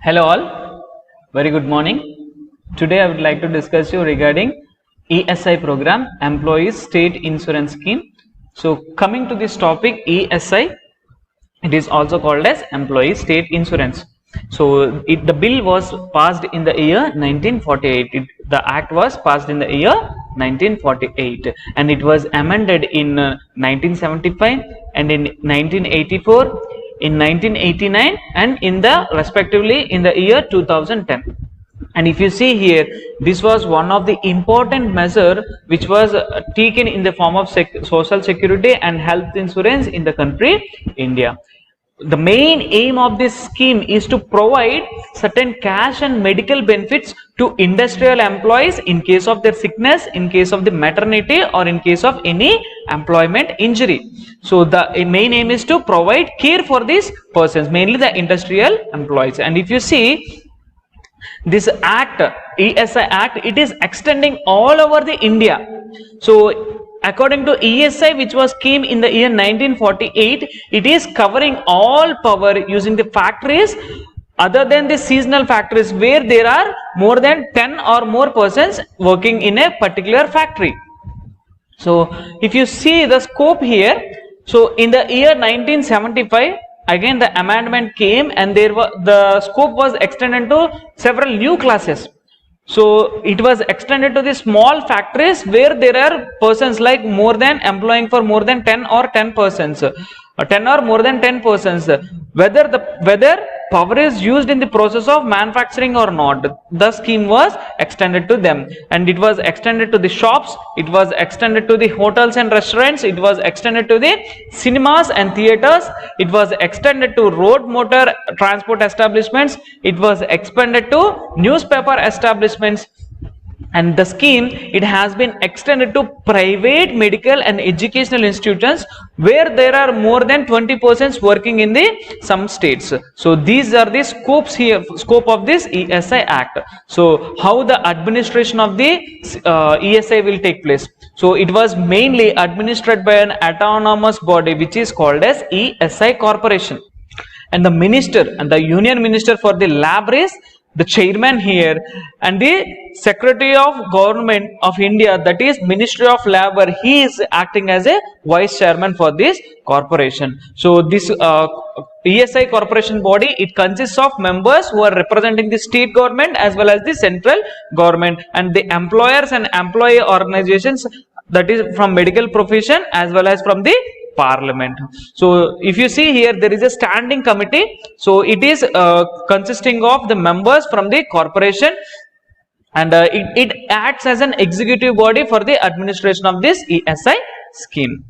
Hello all, very good morning. Today I would like to discuss you regarding ESI program, Employees State Insurance Scheme. So coming to this topic, ESI, it is also called as Employees State Insurance. So the bill was passed in the year 1948. The act was passed in the year 1948 and it was amended in 1975 and in 1984. In 1989 and in the respectively in the year 2010. And if you see here, this was one of the important measure which was taken in the form of social security and health insurance in the country India. The main aim of this scheme is to provide certain cash and medical benefits to industrial employees in case of their sickness, in case of the maternity, or in case of any employment injury. So the main aim is to provide care for these persons, mainly the industrial employees. And if you see this act, ESI Act, it is extending all over the India. So according to ESI, which was came in the year 1948, it is covering all power using the factories other than the seasonal factories where there are more than 10 or more persons working in a particular factory. So if you see the scope here, so in the year 1975, again the amendment came and the scope was extended to several new classes. So it was extended to the small factories where there are persons like more than employing for more than 10 or 10 persons, 10 or more than 10 persons, whether power is used in the process of manufacturing or not. The scheme was extended to them, and it was extended to the shops, it was extended to the hotels and restaurants, it was extended to the cinemas and theaters, it was extended to road motor transport establishments, it was expanded to newspaper establishments. And the scheme, it has been extended to private medical and educational institutions where there are more than 20 persons working in the some states. So these are the scopes here, scope of this ESI Act. So how the administration of the ESI will take place? So it was mainly administered by an autonomous body which is called as ESI Corporation, and the minister and the union minister for the labor is the chairman here, and the Secretary of Government of India, that is Ministry of Labor, he is acting as a vice chairman for this corporation. So this ESI corporation body, it consists of members who are representing the state government as well as the central government, and the employers and employee organizations, that is from medical profession as well as from the Parliament. So if you see here, there is a standing committee. So it is consisting of the members from the corporation, and it acts as an executive body for the administration of this ESI scheme.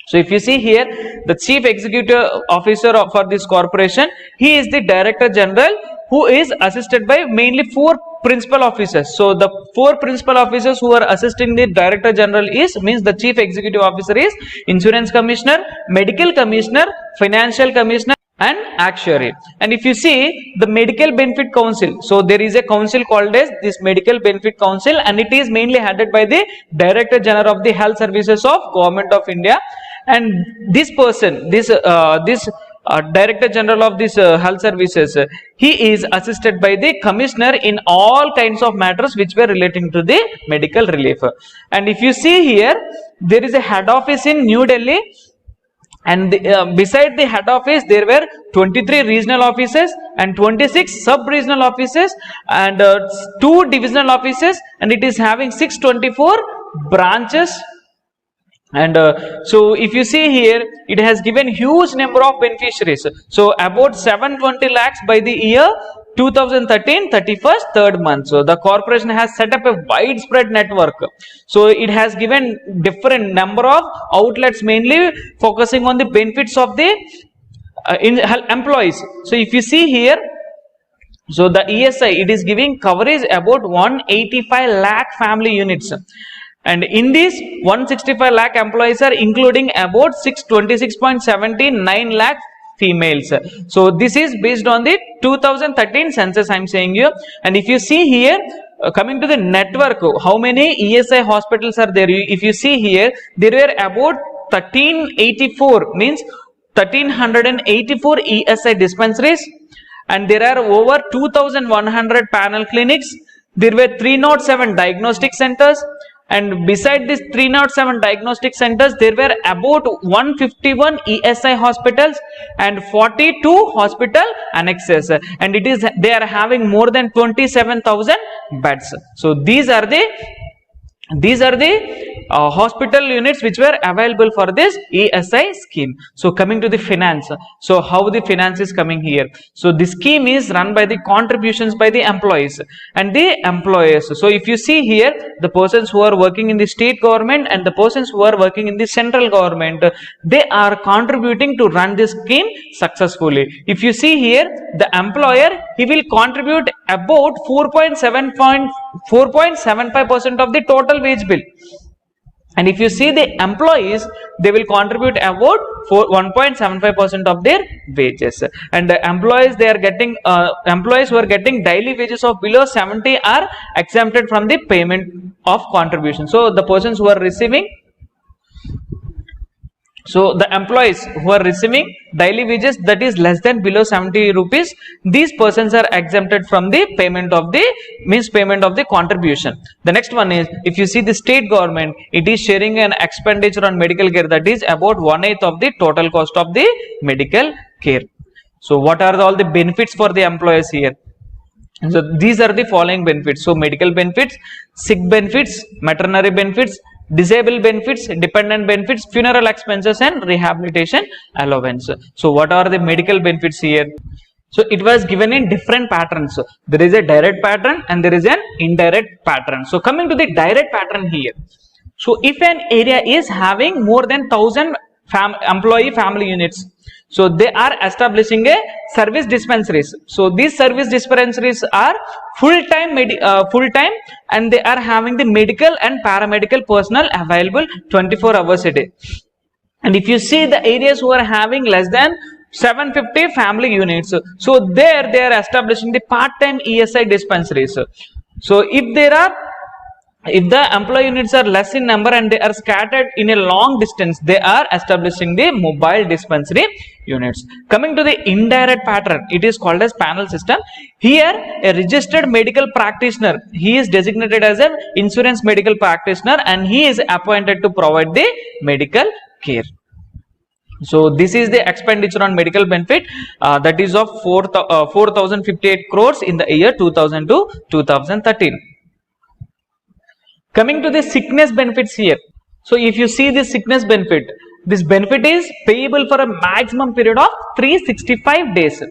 So if you see here, the chief executive officer for this corporation, he is the director general, who is assisted by mainly 4 principal officers. So the 4 principal officers who are assisting the director general means the chief executive officer is insurance commissioner, medical commissioner, financial commissioner, and actuary. And if you see the medical benefit council, so there is a council called as this medical benefit council, and it is mainly headed by the director general of the health services of government of India. And this person, this Director General of this health services, he is assisted by the commissioner in all kinds of matters which were relating to the medical relief. And if you see here, there is a head office in New Delhi, and beside the head office there were 23 regional offices and 26 sub-regional offices and 2 divisional offices, and it is having 624 branches. And so if you see here, it has given huge number of beneficiaries. So about 720 lakhs by the year 2013 31st 3rd month. So the corporation has set up a widespread network. So it has given different number of outlets, mainly focusing on the benefits of the employees. So if you see here, so the ESI, it is giving coverage about 185 lakh family units. And in this 165 lakh employees are including about 626.79 lakh females. So this is based on the 2013 census, I am saying you. And if you see here, coming to the network, how many ESI hospitals are there? If you see here, there were about 1384, means 1384 ESI dispensaries, and there are over 2100 panel clinics. There were 307 diagnostic centers, and beside these 307 diagnostic centers, there were about 151 ESI hospitals and 42 hospital annexes, and they are having more than 27,000 beds. So these are the hospital units which were available for this ESI scheme. So coming to the finance, so how the finance is coming here. So the scheme is run by the contributions by the employees and the employers. So if you see here, the persons who are working in the state government and the persons who are working in the central government, they are contributing to run this scheme successfully. If you see here, the employer, he will contribute about 4.75% of the total wage bill, and if you see the employees, they will contribute about 1.75% of their wages. And the employees, they are getting employees who are getting daily wages of below 70 are exempted from the payment of contribution. So the persons who are receiving, so the employees who are receiving daily wages that is less than below 70 rupees, these persons are exempted from the payment of the contribution. The next one is, if you see the state government, it is sharing an expenditure on medical care that is about 1/8 of the total cost of the medical care. So what are all the benefits for the employees here? So these are the following benefits. So medical benefits, sick benefits, maternity benefits, disabled benefits, dependent benefits, funeral expenses and rehabilitation allowance. So what are the medical benefits here? So it was given in different patterns. There is a direct pattern and there is an indirect pattern. So coming to the direct pattern here. So if an area is having more than 1000 employee family units, so they are establishing a service dispensaries. So these service dispensaries are full-time and they are having the medical and paramedical personnel available 24 hours a day. And if you see the areas who are having less than 750 family units, so there they are establishing the part-time ESI dispensaries. So if the employee units are less in number and they are scattered in a long distance, they are establishing the mobile dispensary units. Coming to the indirect pattern, it is called as panel system. Here a registered medical practitioner, he is designated as an insurance medical practitioner and he is appointed to provide the medical care. So this is the expenditure on medical benefit that is of 4,058 crores in the year 2000 to 2013. Coming to the sickness benefits here. So if you see this sickness benefit, this benefit is payable for a maximum period of 365 days.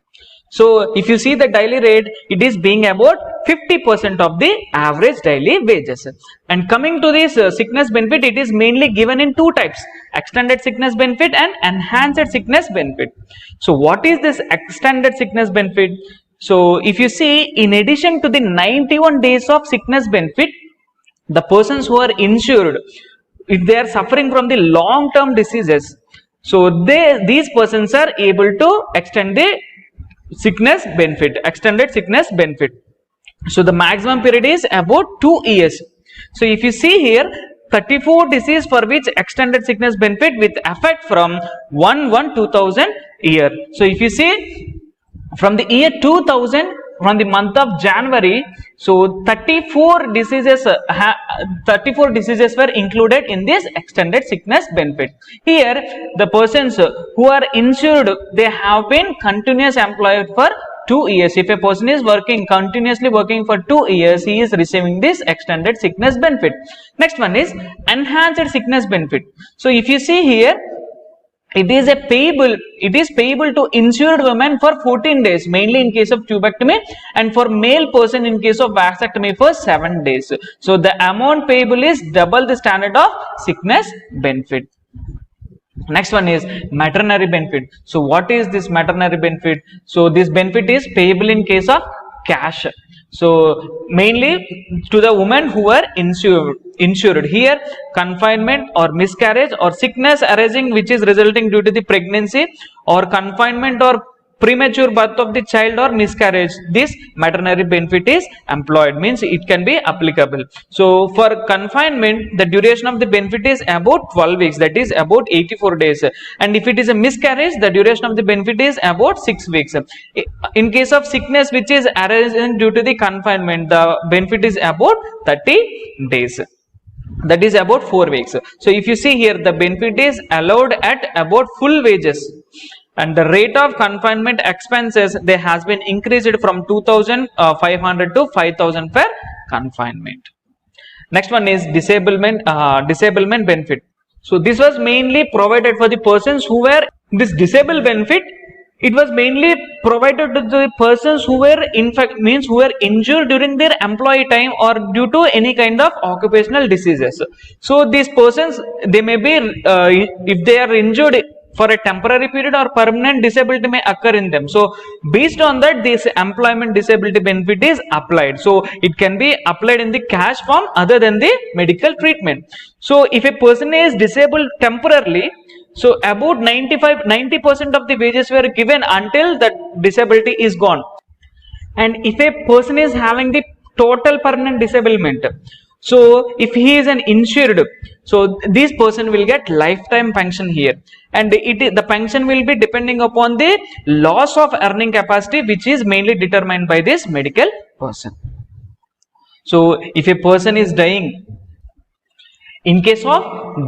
So if you see the daily rate, it is being about 50% of the average daily wages. And coming to this sickness benefit, it is mainly given in two types: extended sickness benefit and enhanced sickness benefit. So what is this extended sickness benefit? So if you see, in addition to the 91 days of sickness benefit, the persons who are insured, if they are suffering from the long-term diseases, so these persons are able to extend the sickness benefit, extended sickness benefit. So the maximum period is about 2 years. So if you see here, 34 disease for which extended sickness benefit with effect from 1/1/2000 year. So if you see, from the year 2000, from the month of January, so 34 diseases were included in this extended sickness benefit. Here the persons who are insured, they have been continuously employed for 2 years. If a person is continuously working for 2 years, he is receiving this extended sickness benefit. Next one is enhanced sickness benefit. So if you see here, it is payable to insured women for 14 days, mainly in case of tubectomy, and for male person in case of vasectomy for 7 days. So the amount payable is double the standard of sickness benefit. Next one is maternity benefit. So what is this maternity benefit? So this benefit is payable in case of cash. So mainly to the women who are insured. Here confinement or miscarriage or sickness arising which is resulting due to the pregnancy, or confinement or premature birth of the child or miscarriage, this maternity benefit is employed, means it can be applicable. So for confinement, the duration of the benefit is about 12 weeks, that is about 84 days. And if it is a miscarriage, the duration of the benefit is about 6 weeks. In case of sickness which is arisen due to the confinement, the benefit is about 30 days. That is about 4 weeks. So if you see here, the benefit is allowed at about full wages. And the rate of confinement expenses, they has been increased from 2,500 to 5,000 per confinement. Next one is disablement benefit. So this was mainly provided for the persons who were, this disabled benefit, it was mainly provided to the persons who were who were injured during their employee time or due to any kind of occupational diseases. So these persons, they may be, if they are injured for a temporary period or permanent disability may occur in them. So based on that, this employment disability benefit is applied. So it can be applied in the cash form other than the medical treatment. So if a person is disabled temporarily, so about 90% of the wages were given until that disability is gone. And if a person is having the total permanent disablement, so if he is an insured, so this person will get lifetime pension here, and the pension will be depending upon the loss of earning capacity, which is mainly determined by this medical person. So if a person is dying, in case of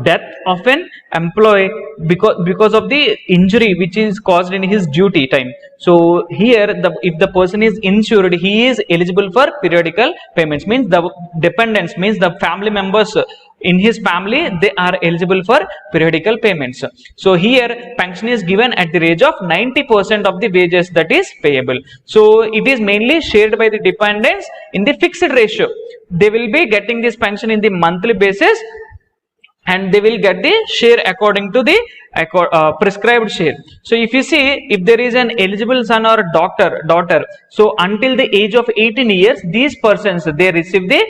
death of an employee because of the injury which is caused in his duty time, so here if the person is insured, he is eligible for periodical payments, means the dependents, means the family members in his family, they are eligible for periodical payments. So here pension is given at the rate of 90% of the wages that is payable. So it is mainly shared by the dependents in the fixed ratio. They will be getting this pension in the monthly basis, and they will get the share according to the prescribed share. So if you see, if there is an eligible son or daughter, so until the age of 18 years, these persons, they receive the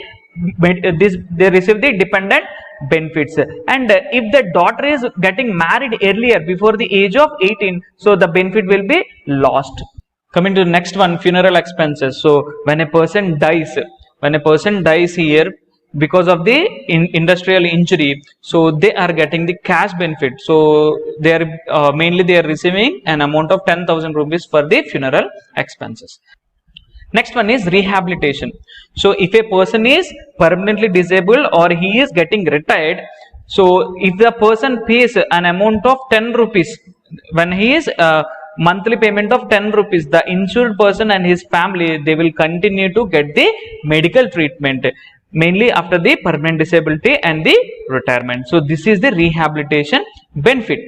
dependent benefits. And if the daughter is getting married earlier before the age of 18, so the benefit will be lost. Coming to the next one, funeral expenses. So when a person dies here because of the industrial injury, so they are getting the cash benefit. So they are mainly they are receiving an amount of 10,000 rupees for the funeral expenses. Next one is rehabilitation. So if a person is permanently disabled or he is getting retired, so if the person pays an amount of 10 rupees, when he is monthly payment of 10 rupees, the insured person and his family, they will continue to get the medical treatment, mainly after the permanent disability and the retirement. So this is the rehabilitation benefit.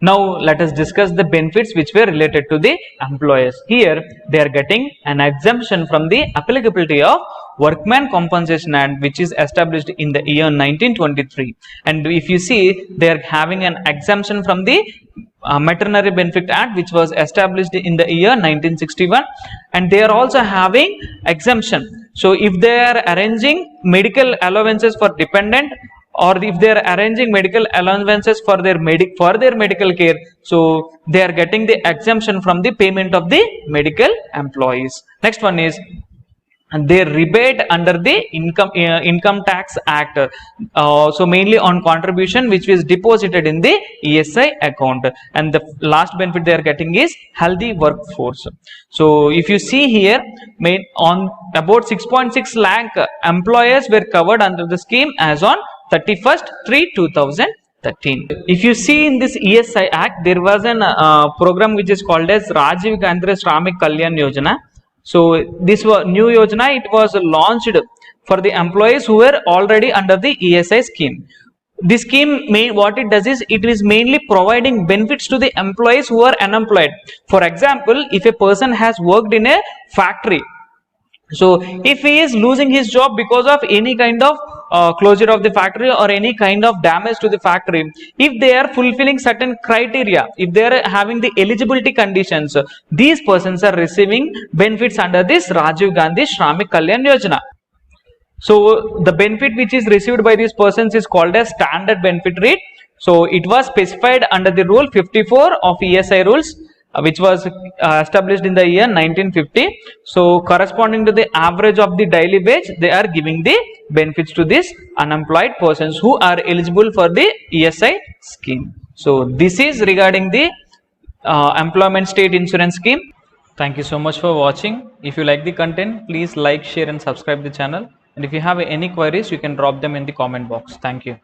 Now let us discuss the benefits which were related to the employers. Here they are getting an exemption from the applicability of Workmen Compensation Act, which is established in the year 1923. And if you see, they are having an exemption from the Maternity Benefit Act, which was established in the year 1961, and they are also having exemption. So if they are arranging medical allowances for dependent, or if they are arranging medical allowances for their medical care, so they are getting the exemption from the payment of the medical employees. Next one is they rebate under the income tax act, so mainly on contribution which is deposited in the ESI account. And the last benefit they are getting is healthy workforce. So if you see here, on about 6.6 lakh employers were covered under the scheme as on 31st/3/2013. If you see in this ESI Act, there was an program which is called as Rajiv Gandhi Shramik Kalyan Yojana. So this was new Yojana. It was launched for the employees who were already under the ESI scheme. This scheme, what it does is, it is mainly providing benefits to the employees who are unemployed. For example, if a person has worked in a factory, so if he is losing his job because of any kind of closure of the factory or any kind of damage to the factory, if they are fulfilling certain criteria, if they are having the eligibility conditions, these persons are receiving benefits under this Rajiv Gandhi Shramik Kalyan Yojana. So the benefit which is received by these persons is called as standard benefit rate. So it was specified under the rule 54 of ESI rules, which was established in the year 1950. So corresponding to the average of the daily wage, they are giving the benefits to these unemployed persons who are eligible for the ESI scheme. So this is regarding the employment state insurance scheme. Thank you so much for watching. If you like the content, please like, share and subscribe the channel. And if you have any queries, you can drop them in the comment box. Thank you.